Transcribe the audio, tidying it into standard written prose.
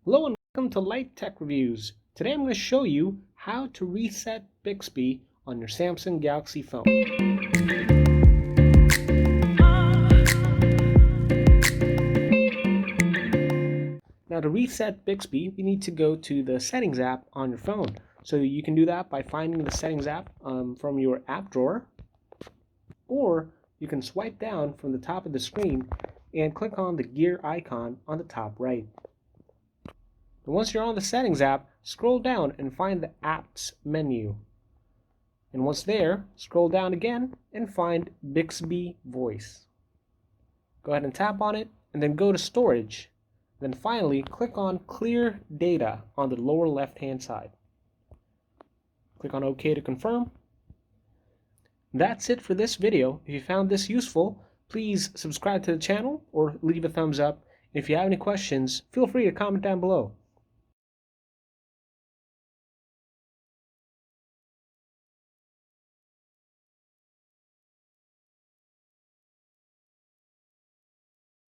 Hello and welcome to Lite Tech Reviews. Today I'm going to show you how to reset Bixby on your Samsung Galaxy phone. Now to reset Bixby, we need to go to the Settings app on your phone. So you can do that by finding the Settings app from your app drawer, or you can swipe down from the top of the screen and click on the gear icon on the top right. And once you're on the Settings app, scroll down and find the Apps menu. And once there, scroll down again and find Bixby Voice. Go ahead and tap on it and then go to Storage. Then finally, click on Clear Data on the lower left-hand side. Click on OK to confirm. That's it for this video. If you found this useful, please subscribe to the channel or leave a thumbs up. If you have any questions, feel free to comment down below.